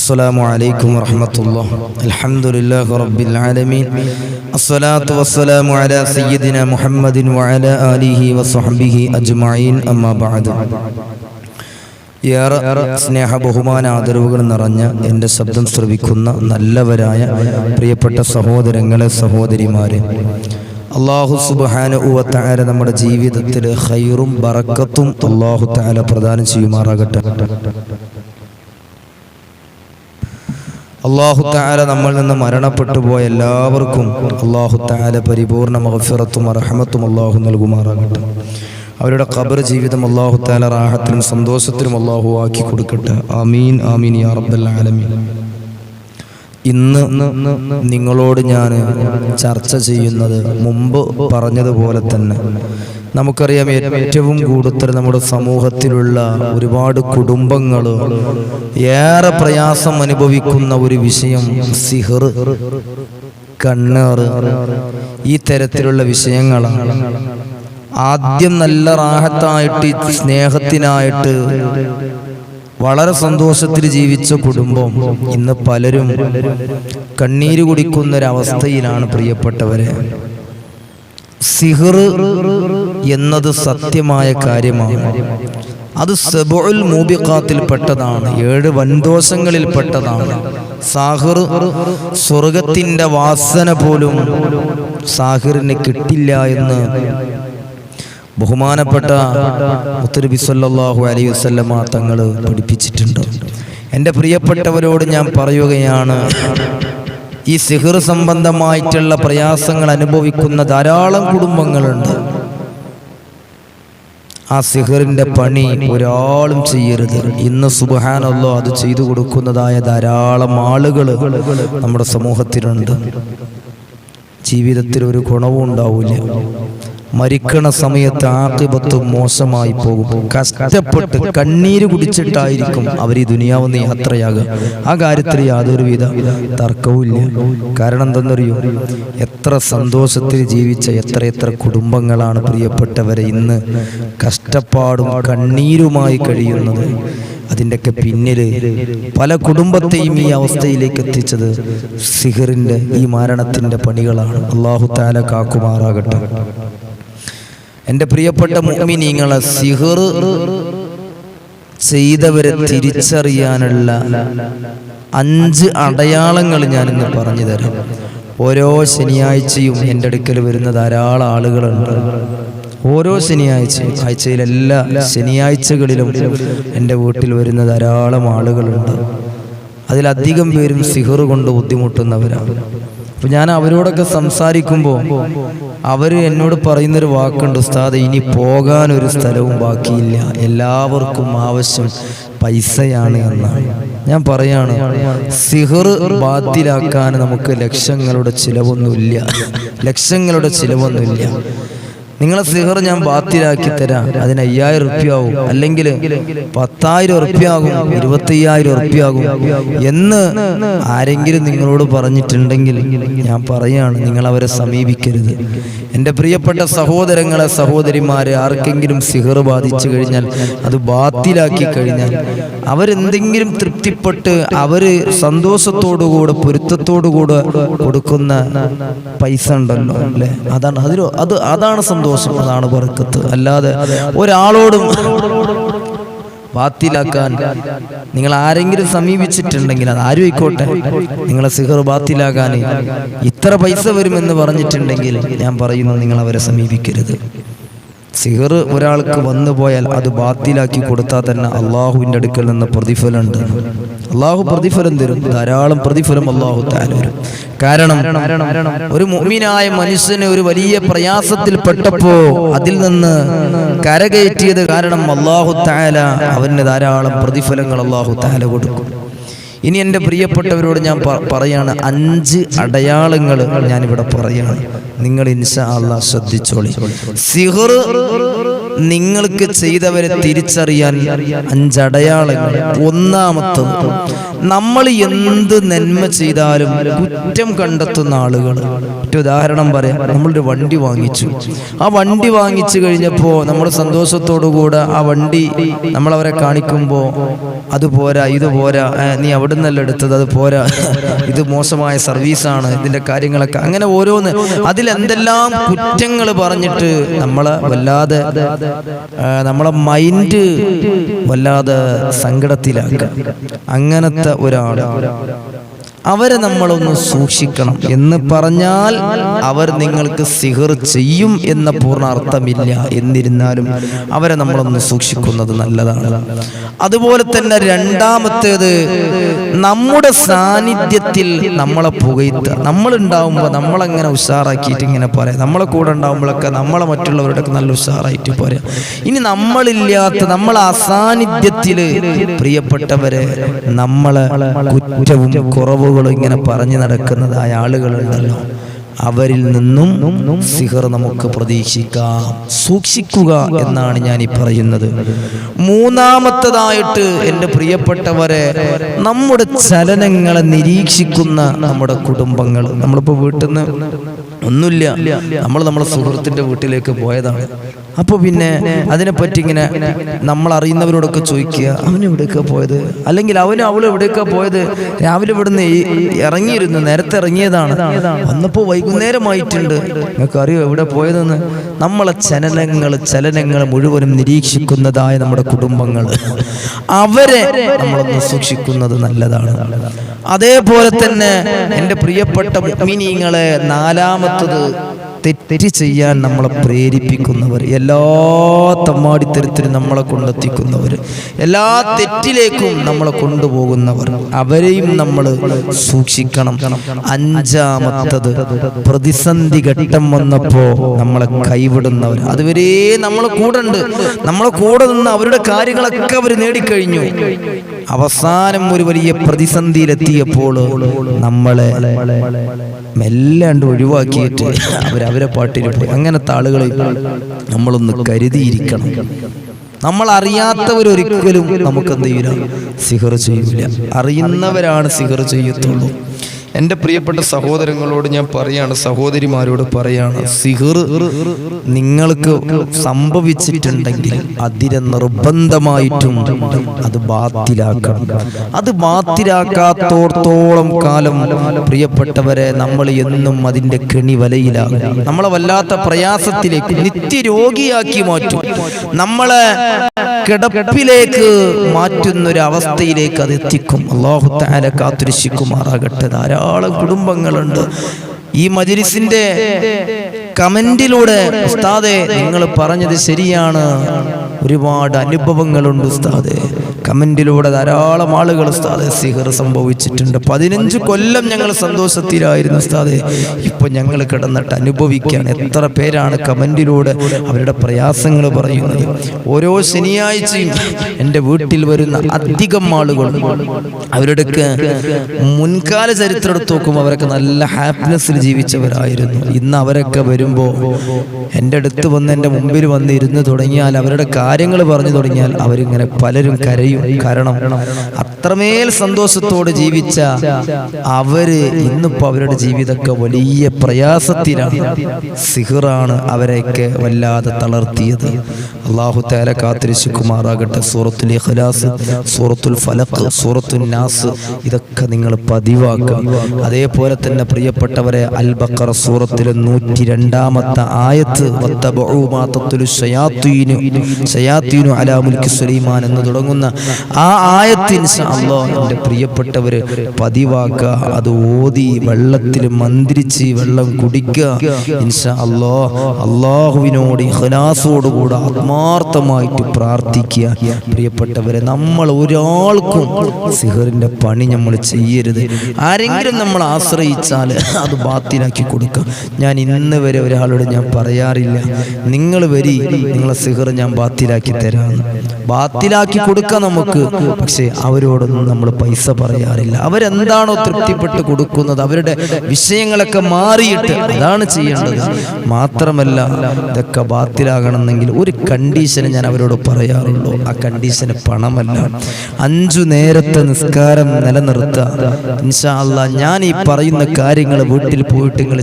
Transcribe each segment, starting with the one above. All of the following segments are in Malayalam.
അസ്സലാമു അലൈക്കും വറഹ്മത്തുള്ളാഹി. അൽഹംദുലില്ലാഹി റബ്ബിൽ ആലമീൻ. അസ്സലാത്തു വസ്സലാമു അലാ സയ്യിദിനാ മുഹമ്മദിൻ വഅലാ ആലിഹി വസഹ്ബിഹി അജ്മഈൻ. അമ്മാ ബഅദ്. ഏറെ സ്നേഹ ബഹുമാന ആദരവുകൾ നിറഞ്ഞ എൻ്റെ ശബ്ദം ശ്രവിക്കുന്ന നല്ലവരായ പ്രിയപ്പെട്ട സഹോദരങ്ങളെ, സഹോദരിമാരെ, അല്ലാഹു സുബ്ഹാനഹു വ തആല നമ്മുടെ ജീവിതത്തിൽ ഖൈറും ബറക്കത്തും അല്ലാഹു തആല പ്രദാനം ചെയ്യുമാറാകട്ടെ. അല്ലാഹു തആല നമ്മിൽ നിന്ന് മരണപ്പെട്ടു പോയ എല്ലാവർക്കും അല്ലാഹു തആല പരിപൂർണ മഗ്ഫിറത്തും റഹ്മത്തും അല്ലാഹു നൽകുമാറാകട്ടെ. അവരുടെ ഖബർ ജീവിതം അല്ലാഹു തആല റാഹത്തിലും സന്തോഷത്തിലും അല്ലാഹു ആക്കി കൊടുക്കട്ടെ. ആമീൻ ആമീൻ യാ റബ്ബൽ ആലമീൻ. ഇന്ന് നിങ്ങളോട് ഞാൻ ചർച്ച ചെയ്യുന്നത് മുമ്പ് പറഞ്ഞതുപോലെ തന്നെ നമുക്കറിയാം, ഏറ്റവും കൂടുതൽ നമ്മുടെ സമൂഹത്തിലുള്ള ഒരുപാട് കുടുംബങ്ങൾ ഏറെ പ്രയാസം അനുഭവിക്കുന്ന ഒരു വിഷയം സിഹർ, കണ്ണേറ്, ഈ തരത്തിലുള്ള വിഷയങ്ങളാണ്. ആദ്യം നല്ല റാഹത്തായിട്ട് സ്നേഹത്തിനായിട്ട് വളരെ സന്തോഷത്തിൽ ജീവിച്ച കുടുംബം ഇന്ന് പലരും കണ്ണീര് കുടിക്കുന്നൊരവസ്ഥയിലാണ്. പ്രിയപ്പെട്ടവരെ, സിഹർ എന്നത് സത്യമായ കാര്യമാണ്. അത് സബഉൽ മൂബിഖാത്തിൽ പെട്ടതാണ്, 7 വൻദോഷങ്ങളിൽ പെട്ടതാണ്. സാഹിർ, സ്വർഗത്തിന്റെ വാസന പോലും സാഹിറിന് കിട്ടില്ല എന്ന് ബഹുമാനപ്പെട്ട മുത്തുനബി സല്ലല്ലാഹു അലൈഹി വസല്ലമ തങ്ങൾ പഠിപ്പിച്ചിട്ടുണ്ട്. എൻ്റെ പ്രിയപ്പെട്ടവരോട് ഞാൻ പറയുകയാണ്, ഈ സിഹർ സംബന്ധമായിട്ടുള്ള പ്രയാസങ്ങൾ അനുഭവിക്കുന്ന ധാരാളം കുടുംബങ്ങളുണ്ട്. ആ സിഹറിൻ്റെ പണി ഒരാളും ചെയ്യരുത്. ഇന്ന് സുബ്ഹാനല്ലാഹ് അത് ചെയ്തു കൊടുക്കുന്നതായ ധാരാളം ആളുകൾ നമ്മുടെ സമൂഹത്തിലുണ്ട്. ജീവിതത്തിൽ ഒരു ഗുണവും ഉണ്ടാവില്ല. മരിക്കണ സമയത്ത് ആഖിബത്ത് മോശമായി പോകും. കഷ്ടപ്പെട്ട് കണ്ണീര് കുടിച്ചിട്ടായിരിക്കും അവർ ഈ ദുനിയാവെന്ന് യാത്രയാകുക. ആ കാര്യത്തിൽ യാതൊരുവിധ തർക്കവുമില്ല. കാരണം എന്തെന്നറിയോ, എത്ര സന്തോഷത്തിൽ ജീവിച്ച എത്ര കുടുംബങ്ങളാണ് പ്രിയപ്പെട്ടവരെ ഇന്ന് കഷ്ടപ്പാടും കണ്ണീരുമായി കഴിയുന്നത്. അതിൻ്റെയൊക്കെ പിന്നിൽ പല കുടുംബത്തെയും ഈ അവസ്ഥയിലേക്ക് എത്തിച്ചത് സിഹറിൻ്റെ ഈ മരണത്തിൻ്റെ പണികളാണ്. അല്ലാഹു തആല കാക്കുമാറാകട്ടെ. എൻ്റെ പ്രിയപ്പെട്ട മുഅ്മിനീങ്ങളെ, സിഹർ ചെയ്തവരെ തിരിച്ചറിയാനുള്ള 5 അടയാളങ്ങൾ ഞാനിന്ന് പറഞ്ഞു തരാം. ഓരോ ശനിയാഴ്ചയും എൻ്റെ അടുക്കൽ വരുന്ന ധാരാളം ആളുകളുണ്ട്. ഓരോ ശനിയാഴ്ചയും, ആഴ്ചയിലെല്ലാ ശനിയാഴ്ചകളിലും എൻ്റെ വീട്ടിൽ വരുന്ന ധാരാളം ആളുകളുണ്ട്. അതിലധികം പേരും സിഹർ കൊണ്ട് ബുദ്ധിമുട്ടുന്നവരാണ്. അപ്പം ഞാൻ അവരോടൊക്കെ സംസാരിക്കുമ്പോൾ അവർ എന്നോട് പറയുന്നൊരു വാക്കുണ്ട്, ഉസ്താദ്, ഇനി പോകാനൊരു സ്ഥലവും ബാക്കിയില്ല, എല്ലാവർക്കും ആവശ്യം പൈസയാണ് എന്നാണ്. ഞാൻ പറയാണ്, സിഹർ ബാത്തിലാക്കാൻ നമുക്ക് ലക്ഷങ്ങളുടെ ചിലവൊന്നുമില്ല. നിങ്ങളെ സിഹർ ഞാൻ ബാത്തിലാക്കി തരാം, അതിന് 5000 റുപ്യാവും, അല്ലെങ്കിൽ 10,000 റുപ്യാകും, 25,000 റുപ്യാകും എന്ന് ആരെങ്കിലും നിങ്ങളോട് പറഞ്ഞിട്ടുണ്ടെങ്കിൽ ഞാൻ പറയാണ്, നിങ്ങൾ അവരെ സമീപിക്കരുത്. എൻ്റെ പ്രിയപ്പെട്ട സഹോദരങ്ങളെ, സഹോദരിമാരെ, ആർക്കെങ്കിലും സിഹർ ബാധിച്ചു കഴിഞ്ഞാൽ, അത് ബാത്തിലാക്കി കഴിഞ്ഞാൽ, അവരെന്തെങ്കിലും തൃപ്തിപ്പെട്ട് അവര് സന്തോഷത്തോടുകൂടെ പൊരുത്തത്തോടുകൂടെ കൊടുക്കുന്ന പൈസ ഉണ്ടല്ലോ അല്ലേ, അതാണ് സന്തോഷം, അതാണ് ബർക്കത്ത്. അല്ലാതെ ഒരാളോടും ബാത്തിലാക്കാൻ നിങ്ങൾ ആരെങ്കിലും സമീപിച്ചിട്ടുണ്ടെങ്കിൽ, അത് ആരും ആയിക്കോട്ടെ, നിങ്ങളെ സിഹർ ബാത്തിലാക്കാൻ ഇത്ര പൈസ വരുമെന്ന് പറഞ്ഞിട്ടുണ്ടെങ്കിൽ ഞാൻ പറയുന്നു, നിങ്ങൾ അവരെ സമീപിക്കരുത്. സിഹർ ഒരാൾക്ക് വന്നു പോയാൽ അത് ബാത്തിലാക്കി കൊടുത്താൽ തന്നെ അള്ളാഹുവിൻ്റെ അടുക്കൽ നിന്ന് പ്രതിഫലമുണ്ട്. അള്ളാഹു പ്രതിഫലം തരും, ധാരാളം പ്രതിഫലം അള്ളാഹു തആല തരും. കാരണം ഒരു മുഅ്മിനായ മനുഷ്യന് ഒരു വലിയ പ്രയാസത്തിൽ പെട്ടപ്പോ അതിൽ നിന്ന് കരകയറ്റിയത് കാരണം അള്ളാഹു തആല അവന് ധാരാളം പ്രതിഫലങ്ങൾ അള്ളാഹു തആല കൊടുക്കും. ഇനി എൻ്റെ പ്രിയപ്പെട്ടവരോട് ഞാൻ പറയാണ്, 5 നിങ്ങൾക്ക് ചെയ്തവരെ തിരിച്ചറിയാൻ 5 അടയാളങ്ങൾ. ഒന്നാമത്തത്, നമ്മൾ എന്ത് നന്മ ചെയ്താലും കുറ്റം കണ്ടെത്തുന്ന ആളുകൾ. ഉദാഹരണം പറയാം, നമ്മളൊരു വണ്ടി വാങ്ങിച്ചു. ആ വണ്ടി വാങ്ങിച്ചു കഴിഞ്ഞപ്പോൾ നമ്മൾ സന്തോഷത്തോടുകൂടെ ആ വണ്ടി നമ്മളവരെ കാണിക്കുമ്പോൾ അത് പോരാ, ഇത് പോരാ, നീ അവിടെ നിന്നല്ല എടുത്തത്, അത് പോരാ, ഇത് മോശമായ സർവീസാണ്, ഇതിൻ്റെ കാര്യങ്ങളൊക്കെ അങ്ങനെ ഓരോന്ന് അതിലെന്തെല്ലാം കുറ്റങ്ങൾ പറഞ്ഞിട്ട് നമ്മളെ വല്ലാതെ നമ്മളെ മൈൻഡ് വല്ലാതെ സങ്കടത്തിലാക്കുക. അങ്ങനത്തെ ഒരാൾ, അവരെ നമ്മളൊന്ന് സൂക്ഷിക്കണം. എന്ന് പറഞ്ഞാൽ അവർ നിങ്ങൾക്ക് സിഹർ ചെയ്യും എന്ന പൂർണ്ണ അർത്ഥമില്ല. എന്നിരുന്നാലും അവരെ നമ്മളൊന്ന് സൂക്ഷിക്കുന്നത് നല്ലതാണ്. അതുപോലെ തന്നെ രണ്ടാമത്തേത്, നമ്മുടെ സാന്നിധ്യത്തിൽ നമ്മളെ പുകഴ്ത്തുക. നമ്മളുണ്ടാവുമ്പോൾ നമ്മളങ്ങനെ ഉഷാറാക്കിയിട്ട് ഇങ്ങനെ പറയാം. നമ്മളെ കൂടെ ഉണ്ടാവുമ്പോഴൊക്കെ നമ്മളെ മറ്റുള്ളവരുടെയൊക്കെ നല്ല ഉഷാറായിട്ട് പറയാം. ഇനി നമ്മളില്ലാത്ത നമ്മളെ അസാന്നിധ്യത്തിൽ പ്രിയപ്പെട്ടവരെ നമ്മളെ കുറ്റവും കുറവും ഇങ്ങനെ പറഞ്ഞു നടക്കുന്നതായ ആളുകളുണ്ടല്ലോ, അവരിൽ നിന്നും സിഹർ നമുക്ക് പ്രതീക്ഷിക്കാം. സൂക്ഷിക്കുക എന്നാണ് ഞാൻ ഈ പറയുന്നത്. മൂന്നാമത്തതായിട്ട് എൻ്റെ പ്രിയപ്പെട്ടവരെ, നമ്മുടെ ചലനങ്ങളെ നിരീക്ഷിക്കുന്ന നമ്മുടെ കുടുംബങ്ങൾ. നമ്മളിപ്പോൾ വീട്ടിൽ നിന്ന് ഒന്നുമില്ല, നമ്മളെ സുഹൃത്തിൻ്റെ വീട്ടിലേക്ക് പോയതാണ്. അപ്പോൾ പിന്നെ അതിനെപ്പറ്റി ഇങ്ങനെ നമ്മൾ അറിയുന്നവരോടൊക്കെ ചോദിക്കുക, അവൻ എവിടേക്കാ പോയത്, അല്ലെങ്കിൽ അവനും അവളും എവിടേക്കാ പോയത്, രാവിലെ ഇവിടുന്ന് ഇറങ്ങിയിരുന്നു, നേരത്തെ ഇറങ്ങിയതാണ്, വന്നപ്പോൾ വൈകുന്നേരമായിട്ടുണ്ട്, നിങ്ങൾക്ക് അറിയോ എവിടെ പോയതെന്ന്. നമ്മളെ ചലനങ്ങൾ മുഴുവനും നിരീക്ഷിക്കുന്നതായ നമ്മുടെ കുടുംബങ്ങൾ, അവരെ നമ്മളൊന്ന് സൂക്ഷിക്കുന്നത് നല്ലതാണ്. അതേപോലെ തന്നെ എൻ്റെ പ്രിയപ്പെട്ട മുഅ്മിനീങ്ങളെ, നാലാമത്തത്, തെറ്റ് ചെയ്യാൻ നമ്മളെ പ്രേരിപ്പിക്കുന്നവർ, എല്ലാ തമ്മാടിത്തരത്തിനും നമ്മളെ കൊണ്ടെത്തിക്കുന്നവർ, എല്ലാ തെറ്റിലേക്കും നമ്മളെ കൊണ്ടുപോകുന്നവർ, അവരെയും നമ്മൾ സൂക്ഷിക്കണം. അഞ്ചാമത്തത്, പ്രതിസന്ധി ഘട്ടം വന്നപ്പോൾ നമ്മളെ കൈവിടുന്നവർ. അതുവരെ നമ്മളെ കൂടെ ഉണ്ട്, നമ്മളെ കൂടെ നിന്ന് അവരുടെ കാര്യങ്ങളൊക്കെ അവർ നേടിക്കഴിഞ്ഞു. അവസാനം ഒരു വലിയ പ്രതിസന്ധിയിലെത്തിയപ്പോൾ നമ്മളെ മെല്ലാണ്ട് ഒഴിവാക്കിയിട്ട് അവരെ പാട്ടിൽ പോയി. അങ്ങനത്തെ ആളുകളെ നമ്മളൊന്ന് കരുതിയിരിക്കണം. നമ്മൾ അറിയാത്തവരൊരിക്കലും നമുക്ക് എന്ത് ചെയ്യില്ല, സിഹർ ചെയ്യില്ല. അറിയുന്നവരാണ് സിഹർ ചെയ്യത്തുള്ളൂ. എൻ്റെ പ്രിയപ്പെട്ട സഹോദരങ്ങളോട് ഞാൻ പറയാണ്, സഹോദരിമാരോട് പറയാണ്, സിഹർ നിങ്ങൾക്ക് സംഭവിച്ചിട്ടുണ്ടെങ്കിൽ അതിനെ നിർബന്ധമായിട്ടും അത് ബാത്തിലാക്കണം. അത് ബാത്തിലാക്കാത്തോടത്തോളം കാലം പ്രിയപ്പെട്ടവരെ നമ്മൾ എന്നും അതിൻ്റെ കെണി വലയിലാകും. നമ്മളെ വല്ലാത്ത പ്രയാസത്തിലേക്ക്, നിത്യരോഗിയാക്കി മാറ്റും. നമ്മളെ കിടപ്പിലേക്ക് മാറ്റുന്നൊരവസ്ഥയിലേക്ക് അത് എത്തിക്കും. അല്ലാഹു തആല കാത്തുരക്ഷിക്കുമാറാകട്ടെ. ധാരാളം കുടുംബങ്ങളുണ്ട് ഈ മജ്‌ലിസിന്റെ കമന്റിലൂടെ, ഉസ്താദേ നിങ്ങൾ പറഞ്ഞത് ശരിയാണ്, ഒരുപാട് അനുഭവങ്ങളുണ്ട് ഉസ്താദേ. കമന്റിലൂടെ ധാരാളം ആളുകൾ ഉസ്താദേ സിഹർ സംഭവിച്ചിട്ടുണ്ട്, 15 കൊല്ലം ഞങ്ങൾ സന്തോഷത്തിലായിരുന്നു ഉസ്താദേ, ഇപ്പൊ ഞങ്ങൾ കിടന്നിട്ട് അനുഭവിക്കാൻ. എത്ര പേരാണ് കമന്റിലൂടെ അവരുടെ പ്രയാസങ്ങൾ പറയുന്നത്. ഓരോ ശനിയാഴ്ചയും എൻ്റെ വീട്ടിൽ വരുന്ന അധികം ആളുകൾ, അവരുടെയൊക്കെ മുൻകാല ചരിത്രം എടുത്ത് നോക്കുമ്പോൾ അവരൊക്കെ നല്ല ഹാപ്പിനെസ്സിൽ ജീവിച്ചവരായിരുന്നു. ഇന്ന് അവരൊക്കെ വരുമ്പോൾ എൻ്റെ അടുത്ത് വന്ന് എൻ്റെ മുമ്പിൽ വന്ന് ഇരുന്ന് തുടങ്ങിയാൽ, അവരുടെ കാര്യങ്ങൾ പറഞ്ഞു തുടങ്ങിയാൽ അവരിങ്ങനെ പലരും കരയും. കാരണം അത്രമേൽ സന്തോഷത്തോടെ ജീവിച്ച അവര് ഇന്നിപ്പോൾ അവരുടെ ജീവിതമൊക്കെ വലിയ പ്രയാസത്തിലാണ്. സിഹറാണ് അവരെയൊക്കെ വല്ലാതെ തളർത്തിയത്. അല്ലാഹു തആല കാത്തുരക്ഷിക്കുമാറാകട്ടെ. സൂറത്തുൽ ഇഖ്ലാസ്, സൂറത്തുൽ ഫലഖ്, സൂറത്തുൽ നാസ്, ഇതൊക്കെ നിങ്ങൾ പതിവാക്കുക. അതേപോലെ തന്നെ പ്രിയപ്പെട്ടവരെ, അൽ ബഖറ സൂറത്തിലെ 102-ാമത്തെ ആയത്ത്, വത്തബഉ മാ തത്ലു ശയാത്തീനു അലാ മുൽക്കി സുലൈമാൻ എന്ന് തുടങ്ങുന്ന ആ ആയത്ത് ഇൻഷാ അല്ലാഹ് എൻ്റെ പ്രിയപ്പെട്ടവര് പതിവാക്കുക. അത് ഓതി വെള്ളത്തിൽ മന്ത്രിച്ച് വെള്ളം കുടിക്കുക. ഇൻഷാ അല്ലാഹ് അല്ലാഹുവിനോട് ഇഖ്ലാസോടുകൂടെ ആത്മാർത്ഥമായിട്ട് പ്രാർത്ഥിക്കുക. പ്രിയപ്പെട്ടവരെ, നമ്മൾ ഒരാൾക്കും സിഹറിന്റെ പണി നമ്മൾ ചെയ്യരുത്. ആരെങ്കിലും നമ്മൾ ആശ്രയിച്ചാൽ അത് ബാത്തിലാക്കി കൊടുക്കുക. ഞാൻ ഇന്ന് വരെ ഒരാളോട് ഞാൻ പറയാറില്ല, നിങ്ങൾ വരി, നിങ്ങളെ സിഹർ ഞാൻ ബാത്തിലാക്കി തരാം. ബാത്തിലാക്കി കൊടുക്കാം നമുക്ക്. നമുക്ക്. പക്ഷേ അവരോടൊന്നും നമ്മൾ പൈസ പറയാറില്ല. അവരെന്താണോ തൃപ്തിപ്പെട്ട് കൊടുക്കുന്നത്, അവരുടെ വിഷയങ്ങളൊക്കെ മാറിയിട്ട് അതാണ് ചെയ്യേണ്ടത്. മാത്രമല്ല, ഇതൊക്കെ ബാത്തിലാകണമെന്നെങ്കിൽ ഒരു കണ്ടീഷന് ഞാൻ അവരോട് പറയാറുള്ളൂ. ആ കണ്ടീഷന് പണമല്ല, 5 നേരത്തെ നിസ്കാരം നിലനിർത്തുക. ഇൻഷാ അല്ലാഹ് ഞാൻ ഈ പറയുന്ന കാര്യങ്ങൾ വീട്ടിൽ പോയിട്ട് നിങ്ങൾ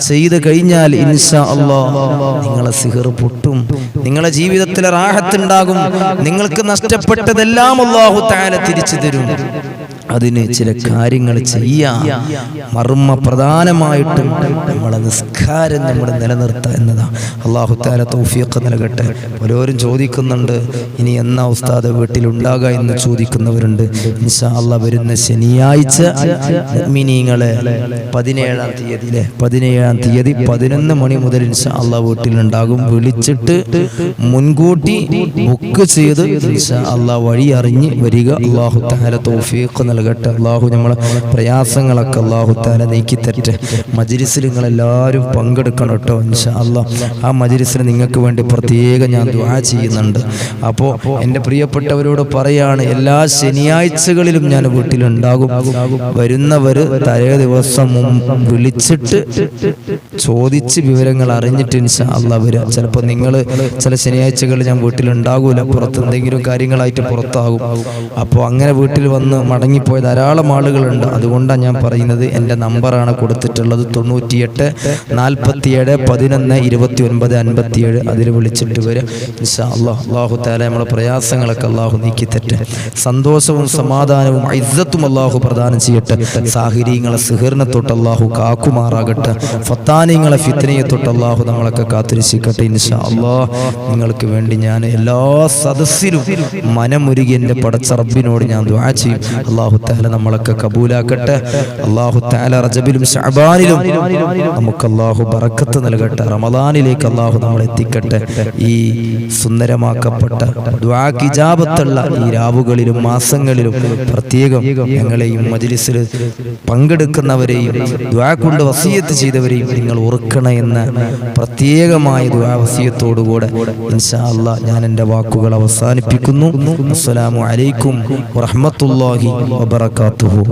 ചെയ്ത് കഴിഞ്ഞാൽ ഇൻഷാ അല്ലാഹ് നിങ്ങളെ സിഹർ പൊട്ടും, നിങ്ങളെ ജീവിതത്തിൽ റാഹത്തുണ്ടാകും, നിങ്ങൾക്ക് നഷ്ടപ്പെട്ടതെല്ലാം അല്ലാഹു തആല തിരിച്ചു തരും. അതിന് ചില കാര്യങ്ങൾ ചെയ്യാം. മർമ്മ പ്രധാനമായിട്ടും നമ്മളെ നിസ്കാരം നമ്മൾ നിലനിർത്തുക എന്നതാണ്. അല്ലാഹു തആല തൗഫീഖ് നൽകട്ടെ. പലരും ചോദിക്കുന്നുണ്ട്, ഇനി എന്നാ ഉസ്താദ് വീട്ടിലുണ്ടാകുക എന്ന് ചോദിക്കുന്നവരുണ്ട്. ഇൻഷാ അല്ലാഹ് വരുന്ന ശനിയാഴ്ച മുഅ്മിനീങ്ങളെ 17-ാം തീയതി 11 മണി മുതൽ ഇൻഷാ അല്ലാഹ് വീട്ടിലുണ്ടാകും. വിളിച്ചിട്ട് മുൻകൂട്ടി ബുക്ക് ചെയ്ത് ഇൻഷാ അല്ലാഹ് വഴി അറിഞ്ഞ് വരിക. അല്ലാഹു തആല തൗഫീഖ് നൽകട്ടെ. അല്ലാഹു നമ്മളെ പ്രയാസങ്ങളൊക്കെ അല്ലാഹു തആല നീക്കി തരട്ടെ. മജ്ലിസിൽ നിങ്ങളെല്ലാവരും പങ്കെടുക്കണം കേട്ടോ. ഇൻഷാ അല്ലാഹ് ആ മജ്ലിസിൽ നിങ്ങൾക്ക് വേണ്ടി പ്രത്യേകം ഞാൻ ദുആ ചെയ്യുന്നുണ്ട്. അപ്പോൾ എൻ്റെ പ്രിയപ്പെട്ടവരോട് പറയാണ്, എല്ലാ ശനിയാഴ്ചകളിലും ഞാൻ വീട്ടിലുണ്ടാകും. വരുന്നവർ തലേ ദിവസം വിളിച്ചിട്ട് ചോദിച്ച് വിവരങ്ങൾ അറിഞ്ഞിട്ട് ഇൻഷാ അല്ലാഹ് വരിക. ചിലപ്പോൾ നിങ്ങൾ ചില ശനിയാഴ്ചകളിൽ ഞാൻ വീട്ടിലുണ്ടാകൂല, പുറത്ത് എന്തെങ്കിലും കാര്യങ്ങളായിട്ട് പുറത്താകും. അപ്പോൾ അങ്ങനെ വീട്ടിൽ വന്ന് മടങ്ങിപ്പോയ ധാരാളം ആളുകളുണ്ട്. അതുകൊണ്ടാണ് ഞാൻ പറയുന്നത്. എൻ്റെ നമ്പറാണ് കൊടുത്തിട്ടുള്ളത് 98 47 11 29 57. അതിൽ വിളിച്ചിട്ട് വരിക. ഇൻഷാ അല്ലാഹ് അല്ലാഹു തആല നമ്മളെ പ്രയാസങ്ങളൊക്കെ അല്ലാഹു നീക്കി തരട്ടെ. സന്തോഷവും സമാധാനവും ഇസ്സത്തും അല്ലാഹു പ്രദാനം ചെയ്യട്ടെ. സാഹിരീങ്ങളെ സിഹറിനെ തൊട്ട് അല്ലാഹു കാക്കുമാറാകട്ടെ. ഫത്താനിങ്ങളെ ഫിത്നയെ തൊട്ട് അല്ലാഹു നമ്മളൊക്കെ കാത്തുരക്ഷിക്കട്ടെ. ഇൻഷാ അല്ലാഹ് നിങ്ങൾക്ക് വേണ്ടി ഞാൻ എല്ലാ സദസ്സിലും മനമുരുകി എൻ്റെ പടച്ച റബ്ബിനോട് ഞാൻ ദുആ ചെയ്യും. അല്ലാഹു തആല നമ്മളൊക്കെ കബൂലാക്കട്ടെ. അല്ലാഹു തആല റജബിലും ശഅബാനിലും നമുക്ക് അല്ലാഹു ബറക്കത്ത് നൽകട്ടെ. റമദാനിലേക്ക് അല്ലാഹു നമ്മളെ എത്തിക്കട്ടെ. ഈ സുന്ദരമാക്കപ്പെട്ട ദുആക്ക് ഇജാബത്തുള്ള ഈ രാവുകളിലും മാസങ്ങളിലും പ്രത്യേകം ഞങ്ങളെയും മജ്ലിസിൽ പങ്കെടുക്കുന്നവരെയും ദുആ കൊണ്ട് വസിയത്ത് ചെയ്തവരെയും നിങ്ങൾ ഓർക്കണേ എന്ന പ്രത്യേകമായ ദുആ വസിയത്തോടുകൂടെ ഇൻഷാ അല്ലാഹ് ഞാൻ എൻ്റെ വാക്കുകൾ അവസാനിപ്പിക്കുന്നു. അസ്സലാമു അലൈക്കും വറഹ്മത്തുള്ളാഹി വബറകാതുഹു.